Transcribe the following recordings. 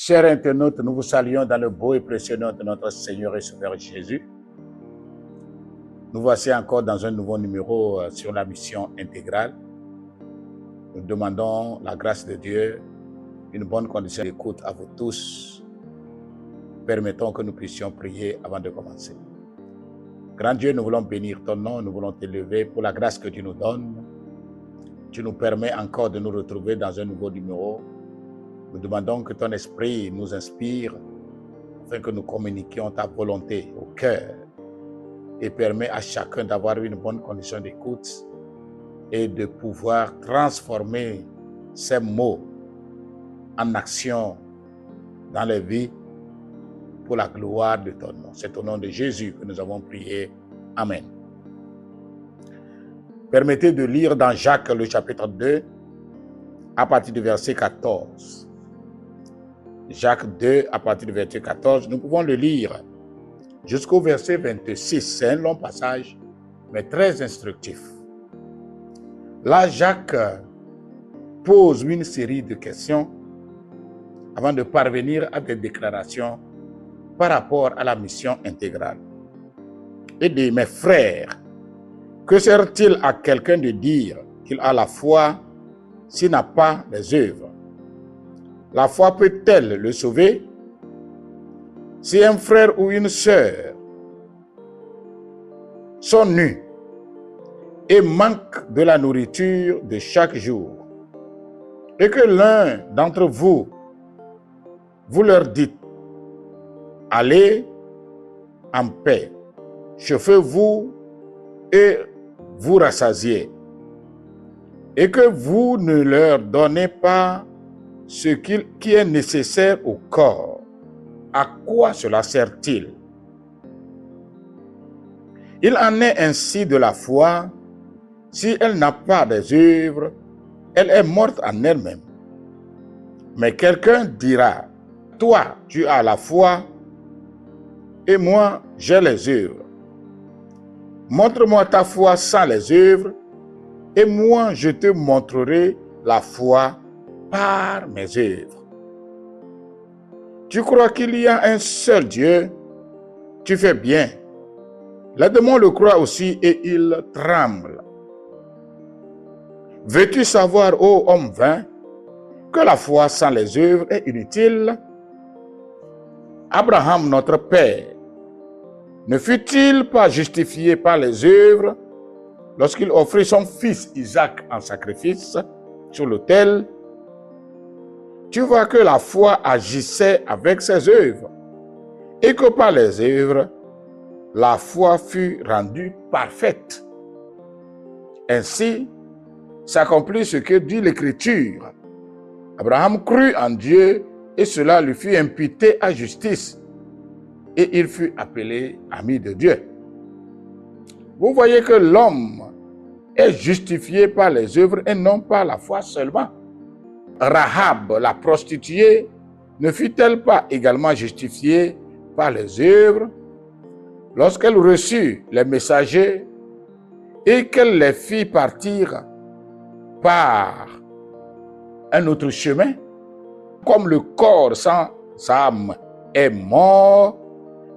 Chers internautes, nous vous saluons dans le beau et précieux nom de notre Seigneur et Sauveur Jésus. Nous voici encore dans un nouveau numéro sur la mission intégrale. Nous demandons la grâce de Dieu, une bonne condition d'écoute à vous tous. Permettons que nous puissions prier avant de commencer. Grand Dieu, nous voulons bénir ton nom, nous voulons t'élever pour la grâce que tu nous donnes. Tu nous permets encore de nous retrouver dans un nouveau numéro. Nous demandons que ton esprit nous inspire afin que nous communiquions ta volonté au cœur et permet à chacun d'avoir une bonne condition d'écoute et de pouvoir transformer ces mots en action dans les vies pour la gloire de ton nom. C'est au nom de Jésus que nous avons prié. Amen. Permettez de lire dans Jacques le chapitre 2 à partir du verset 14. Jacques 2 à partir du verset 14, nous pouvons le lire jusqu'au verset 26. C'est un long passage, mais très instructif. Là, Jacques pose une série de questions avant de parvenir à des déclarations par rapport à la mission intégrale. Il dit, mes frères, que sert-il à quelqu'un de dire qu'il a la foi s'il n'a pas les œuvres? La foi peut-elle le sauver? Si un frère ou une sœur sont nus et manquent de la nourriture de chaque jour, et que l'un d'entre vous, vous leur dites, allez en paix, chauffez-vous et vous rassasiez, et que vous ne leur donnez pas ce qui est nécessaire au corps, à quoi cela sert-il? Il en est ainsi de la foi, si elle n'a pas des œuvres, elle est morte en elle-même. Mais quelqu'un dira, toi, tu as la foi, et moi, j'ai les œuvres. Montre-moi ta foi sans les œuvres, et moi, je te montrerai la foi par mes œuvres. Tu crois qu'il y a un seul Dieu? Tu fais bien. Les démons le croient aussi et ils tremblent. Veux-tu savoir, ô homme vain, que la foi sans les œuvres est inutile? Abraham, notre père, ne fut-il pas justifié par les œuvres lorsqu'il offrit son fils Isaac en sacrifice sur l'autel? Tu vois que la foi agissait avec ses œuvres et que par les œuvres, la foi fut rendue parfaite. Ainsi s'accomplit ce que dit l'Écriture. Abraham crut en Dieu et cela lui fut imputé à justice et il fut appelé ami de Dieu. Vous voyez que l'homme est justifié par les œuvres et non par la foi seulement. Rahab, la prostituée, ne fut-elle pas également justifiée par les œuvres lorsqu'elle reçut les messagers et qu'elle les fit partir par un autre chemin? Comme le corps sans âme est mort,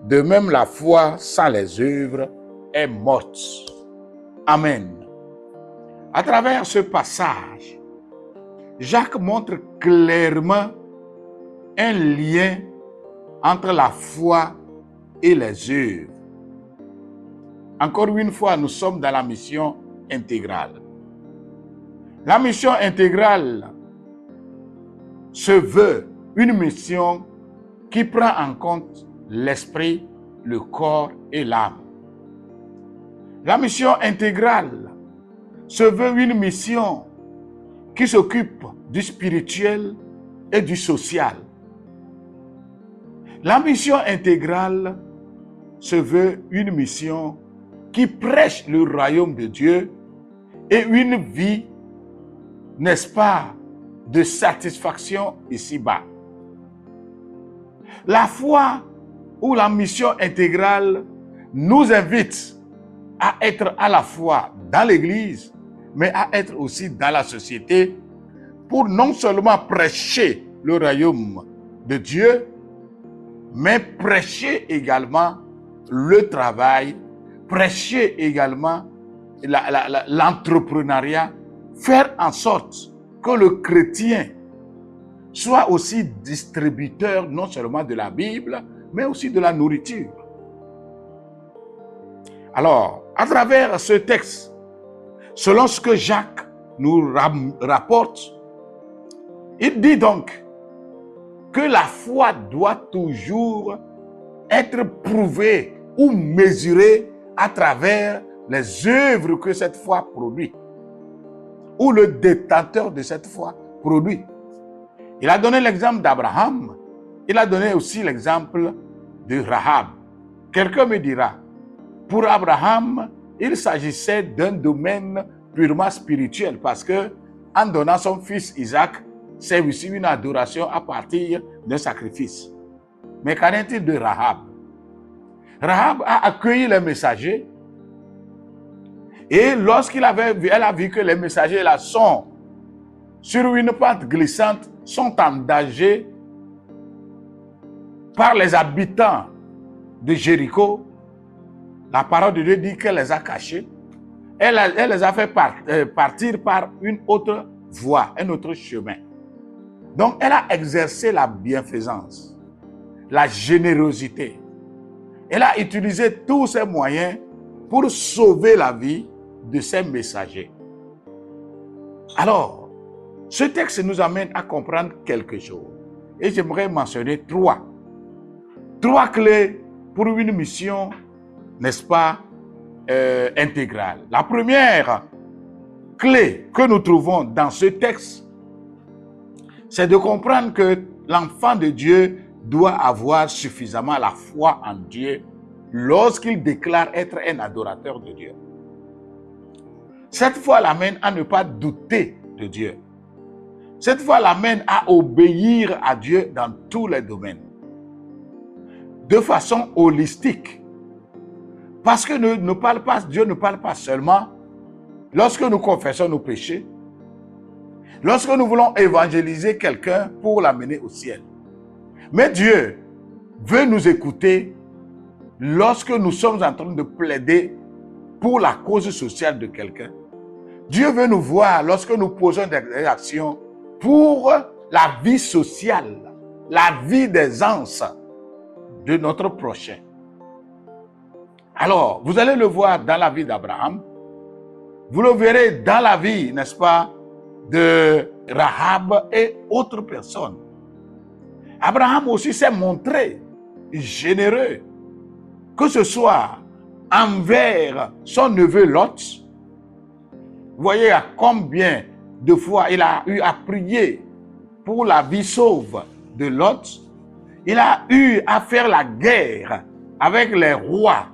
de même la foi sans les œuvres est morte. Amen. À travers ce passage, Jacques montre clairement un lien entre la foi et les œuvres. Encore une fois, nous sommes dans la mission intégrale. La mission intégrale se veut une mission qui prend en compte l'esprit, le corps et l'âme. La mission intégrale se veut une mission qui s'occupe du spirituel et du social. La mission intégrale se veut une mission qui prêche le royaume de Dieu et une vie, n'est-ce pas, de satisfaction ici-bas. La foi ou la mission intégrale nous invite à être à la fois dans l'Église, mais à être aussi dans la société pour non seulement prêcher le royaume de Dieu, mais prêcher également le travail, prêcher également l'entrepreneuriat, faire en sorte que le chrétien soit aussi distributeur non seulement de la Bible, mais aussi de la nourriture. Alors, à travers ce texte, selon ce que Jacques nous rapporte, il dit donc que la foi doit toujours être prouvée ou mesurée à travers les œuvres que cette foi produit, ou le détenteur de cette foi produit. Il a donné l'exemple d'Abraham, il a donné aussi l'exemple de Rahab. Quelqu'un me dira, pour Abraham, il s'agissait d'un domaine purement spirituel parce que, en donnant son fils Isaac, c'est aussi une adoration à partir d'un sacrifice. Mais qu'en est-il de Rahab? Rahab a accueilli les messagers et lorsqu'elle a vu que les messagers là sont sur une pente glissante, sont en danger par les habitants de Jéricho, la parole de Dieu dit qu'elle les a cachés. Elle les a fait partir par une autre voie, un autre chemin. Donc, elle a exercé la bienfaisance, la générosité. Elle a utilisé tous ses moyens pour sauver la vie de ses messagers. Alors, ce texte nous amène à comprendre quelque chose. Et j'aimerais mentionner trois clés pour une mission, n'est-ce pas, intégrale. La première clé que nous trouvons dans ce texte, c'est de comprendre que l'enfant de Dieu doit avoir suffisamment la foi en Dieu lorsqu'il déclare être un adorateur de Dieu. Cette foi l'amène à ne pas douter de Dieu. Cette foi l'amène à obéir à Dieu dans tous les domaines, de façon holistique. Parce que Dieu ne parle pas seulement lorsque nous confessons nos péchés, lorsque nous voulons évangéliser quelqu'un pour l'amener au ciel. Mais Dieu veut nous écouter lorsque nous sommes en train de plaider pour la cause sociale de quelqu'un. Dieu veut nous voir lorsque nous posons des actions pour la vie sociale, la vie des anses de notre prochain. Alors, vous allez le voir dans la vie d'Abraham, vous le verrez dans la vie, n'est-ce pas, de Rahab et autres personnes. Abraham aussi s'est montré généreux, que ce soit envers son neveu Lot. Vous voyez à combien de fois il a eu à prier pour la vie sauve de Lot. Il a eu à faire la guerre avec les rois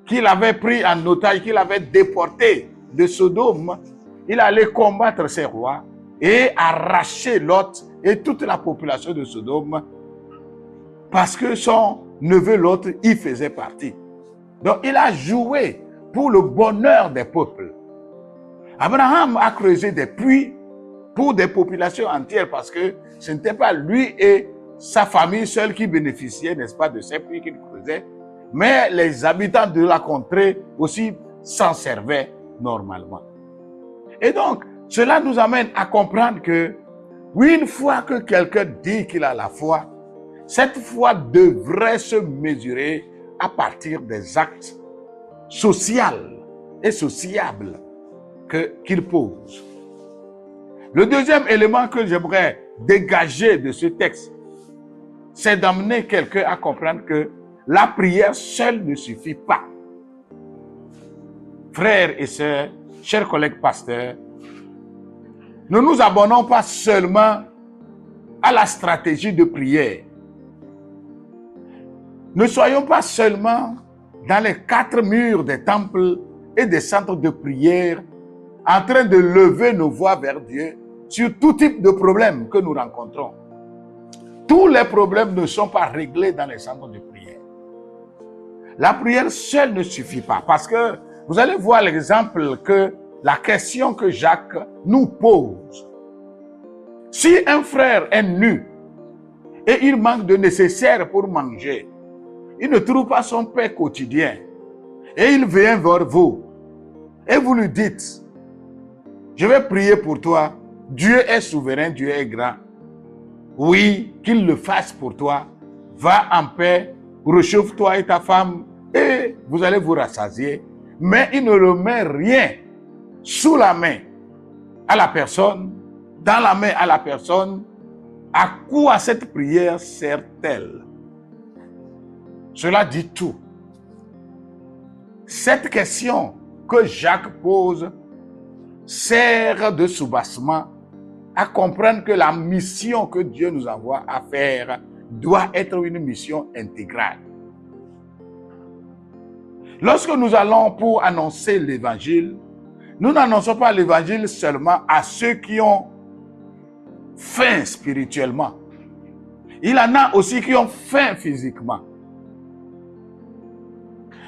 qu'il avait pris en otage, qu'il avait déportés de Sodome. Il allait combattre ces rois et arracher Lot et toute la population de Sodome parce que son neveu Lot y faisait partie. Donc il a joué pour le bonheur des peuples. Abraham a creusé des puits pour des populations entières parce que ce n'était pas lui et sa famille seule qui bénéficiaient, n'est-ce pas, de ces puits qu'il creusait, mais les habitants de la contrée aussi s'en servaient normalement. Et donc, cela nous amène à comprendre que, oui, une fois que quelqu'un dit qu'il a la foi, cette foi devrait se mesurer à partir des actes sociaux et sociables qu'il pose. Le deuxième élément que j'aimerais dégager de ce texte, c'est d'amener quelqu'un à comprendre que la prière seule ne suffit pas. Frères et sœurs, chers collègues pasteurs, ne nous abonnons pas seulement à la stratégie de prière. Ne soyons pas seulement dans les 4 murs des temples et des centres de prière en train de lever nos voix vers Dieu sur tout type de problèmes que nous rencontrons. Tous les problèmes ne sont pas réglés dans les centres de prière. La prière seule ne suffit pas parce que vous allez voir l'exemple que la question que Jacques nous pose. Si un frère est nu et il manque de nécessaire pour manger. Il ne trouve pas son pain quotidien. Et il vient vers vous. Et vous lui dites, je vais prier pour toi. Dieu est souverain, Dieu est grand. Oui, qu'il le fasse pour toi. Va en paix, réchauffe-toi et ta femme, et vous allez vous rassasier. Mais il ne remet rien sous la main à la personne, dans la main à la personne. À quoi cette prière sert-elle? Cela dit tout. Cette question que Jacques pose sert de soubassement à comprendre que la mission que Dieu nous envoie à faire doit être une mission intégrale. Lorsque nous allons pour annoncer l'évangile, nous n'annonçons pas l'évangile seulement à ceux qui ont faim spirituellement. Il y en a aussi qui ont faim physiquement.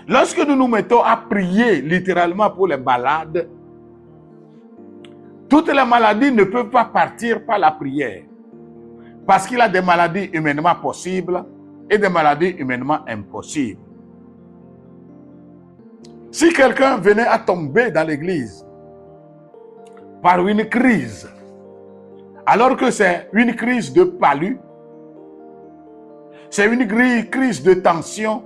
Lorsque nous nous mettons à prier littéralement pour les malades, toutes les maladies ne peuvent pas partir par la prière. Parce qu'il y a des maladies humainement possibles et des maladies humainement impossibles. Si quelqu'un venait à tomber dans l'église par une crise, alors que c'est une crise de palu, c'est une crise de tension,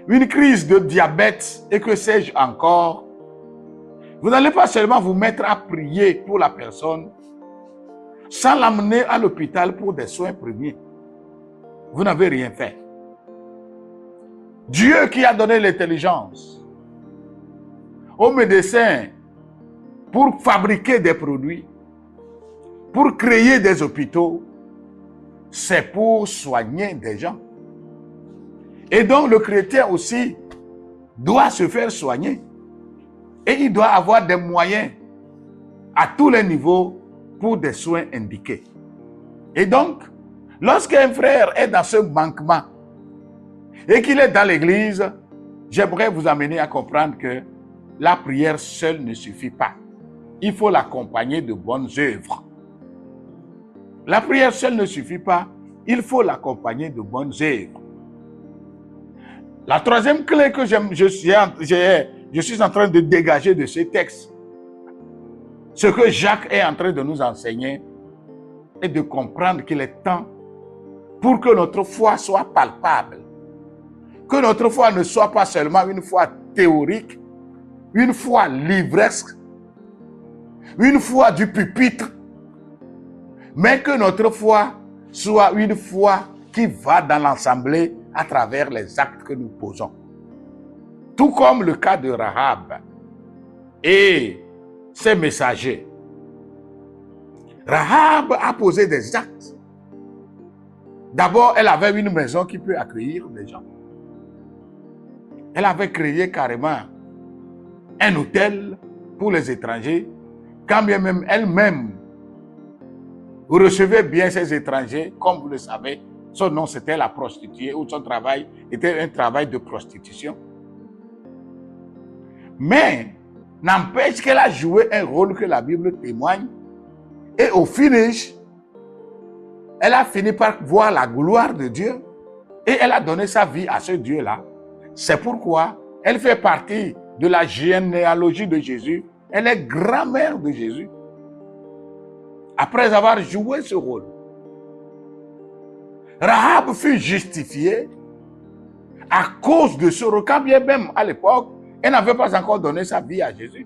une crise de diabète et que sais-je encore, vous n'allez pas seulement vous mettre à prier pour la personne sans l'amener à l'hôpital pour des soins premiers. Vous n'avez rien fait. Dieu qui a donné l'intelligence aux médecins pour fabriquer des produits, pour créer des hôpitaux, c'est pour soigner des gens. Et donc le chrétien aussi doit se faire soigner. Et il doit avoir des moyens à tous les niveaux pour des soins indiqués. Et donc, lorsqu'un frère est dans ce manquement et qu'il est dans l'église, j'aimerais vous amener à comprendre que la prière seule ne suffit pas. Il faut l'accompagner de bonnes œuvres. La prière seule ne suffit pas, il faut l'accompagner de bonnes œuvres. La troisième clé que je suis en train de dégager de ce texte, ce que Jacques est en train de nous enseigner, est de comprendre qu'il est temps pour que notre foi soit palpable. Que notre foi ne soit pas seulement une foi théorique, une foi livresque, une foi du pupitre, mais que notre foi soit une foi qui va dans l'assemblée à travers les actes que nous posons. Tout comme le cas de Rahab et ses messagers. Rahab a posé des actes. D'abord, elle avait une maison qui peut accueillir des gens. Elle avait créé carrément un hôtel pour les étrangers, quand bien même elle-même recevait bien ces étrangers, comme vous le savez. Son nom, c'était la prostituée, ou son travail était un travail de prostitution. Mais, n'empêche qu'elle a joué un rôle que la Bible témoigne. Et au finish, elle a fini par voir la gloire de Dieu. Et elle a donné sa vie à ce Dieu-là. C'est pourquoi elle fait partie de la généalogie de Jésus. Elle est grand-mère de Jésus. Après avoir joué ce rôle. Rahab fut justifiée à cause de ce rôle. Quand bien même à l'époque, elle n'avait pas encore donné sa vie à Jésus.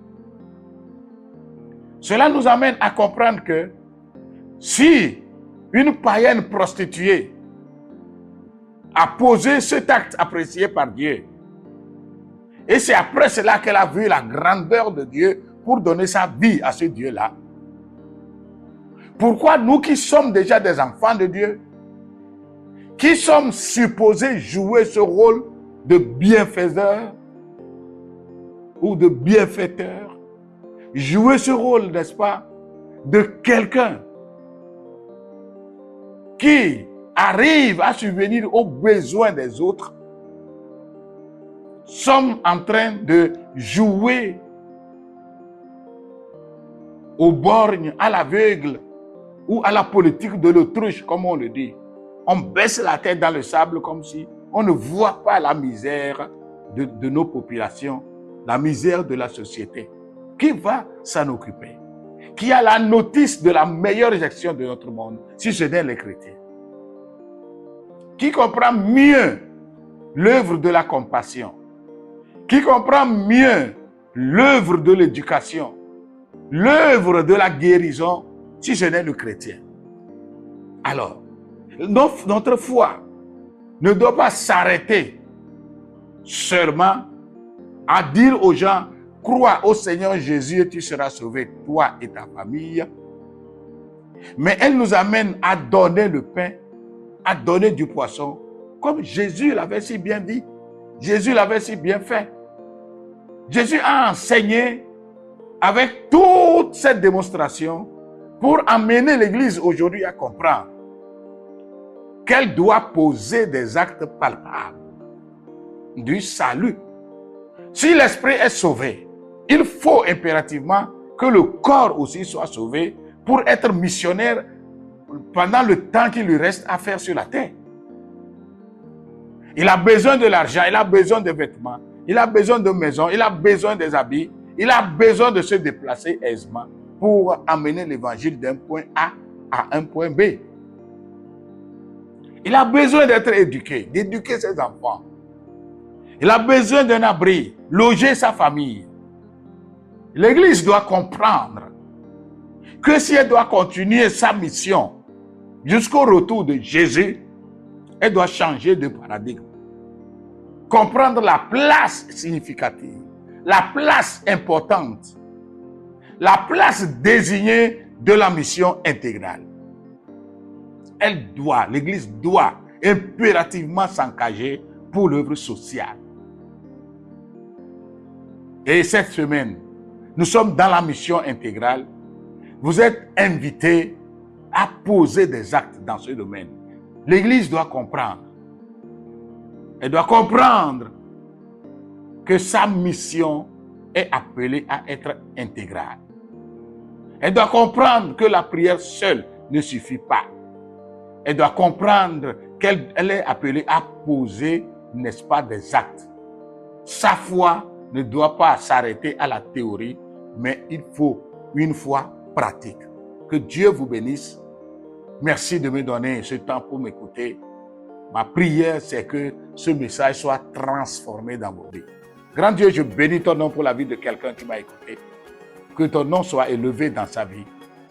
Cela nous amène à comprendre que si une païenne prostituée a posé cet acte apprécié par Dieu, et c'est après cela qu'elle a vu la grandeur de Dieu pour donner sa vie à ce Dieu-là, pourquoi nous qui sommes déjà des enfants de Dieu, qui sommes supposés jouer ce rôle de bienfaiseur ou de bienfaiteur, jouer ce rôle, n'est-ce pas, de quelqu'un qui arrive à subvenir aux besoins des autres, sommes en train de jouer au borgne, à l'aveugle ou à la politique de l'autruche, comme on le dit. On baisse la tête dans le sable comme si on ne voit pas la misère de nos populations, la misère de la société. Qui va s'en occuper? Qui a la notice de la meilleure gestion de notre monde, si ce n'est les chrétiens? Qui comprend mieux l'œuvre de la compassion? Qui comprend mieux l'œuvre de l'éducation, l'œuvre de la guérison, si ce n'est le chrétien? Alors, notre foi ne doit pas s'arrêter seulement à dire aux gens, crois au Seigneur Jésus et tu seras sauvé, toi et ta famille. Mais elle nous amène à donner le pain, à donner du poisson, comme Jésus l'avait si bien dit, Jésus l'avait si bien fait. Jésus a enseigné avec toute cette démonstration pour amener l'Église aujourd'hui à comprendre qu'elle doit poser des actes palpables du salut. Si l'esprit est sauvé, il faut impérativement que le corps aussi soit sauvé pour être missionnaire pendant le temps qu'il lui reste à faire sur la terre. Il a besoin de l'argent, il a besoin de vêtements, il a besoin de maison, il a besoin des habits, il a besoin de se déplacer aisément pour amener l'évangile d'un point A à un point B. Il a besoin d'être éduqué, d'éduquer ses enfants. Il a besoin d'un abri, loger sa famille. L'Église doit comprendre que si elle doit continuer sa mission jusqu'au retour de Jésus, elle doit changer de paradigme. Comprendre la place significative, la place importante, la place désignée de la mission intégrale. L'Église doit impérativement s'engager pour l'œuvre sociale. Et cette semaine, nous sommes dans la mission intégrale. Vous êtes invités à poser des actes dans ce domaine. L'Église doit comprendre. Elle doit comprendre que sa mission est appelée à être intégrale. Elle doit comprendre que la prière seule ne suffit pas. Elle doit comprendre qu'elle est appelée à poser, n'est-ce pas, des actes. Sa foi ne doit pas s'arrêter à la théorie, mais il faut une foi pratique. Que Dieu vous bénisse. Merci de me donner ce temps pour m'écouter. Ma prière, c'est que ce message soit transformé dans vos vies. Grand Dieu, je bénis ton nom pour la vie de quelqu'un qui m'a écouté. Que ton nom soit élevé dans sa vie.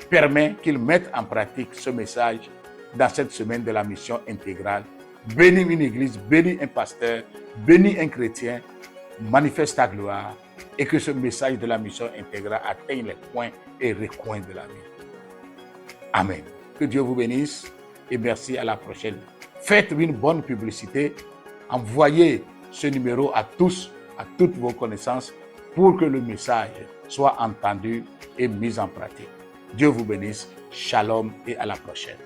Permets qu'il mette en pratique ce message dans cette semaine de la mission intégrale. Bénis une église, bénis un pasteur, bénis un chrétien. Manifeste ta gloire et que ce message de la mission intégrale atteigne les coins et recoins de la vie. Amen. Que Dieu vous bénisse et merci, à la prochaine. Faites une bonne publicité. Envoyez ce numéro à tous, à toutes vos connaissances pour que le message soit entendu et mis en pratique. Dieu vous bénisse. Shalom et à la prochaine.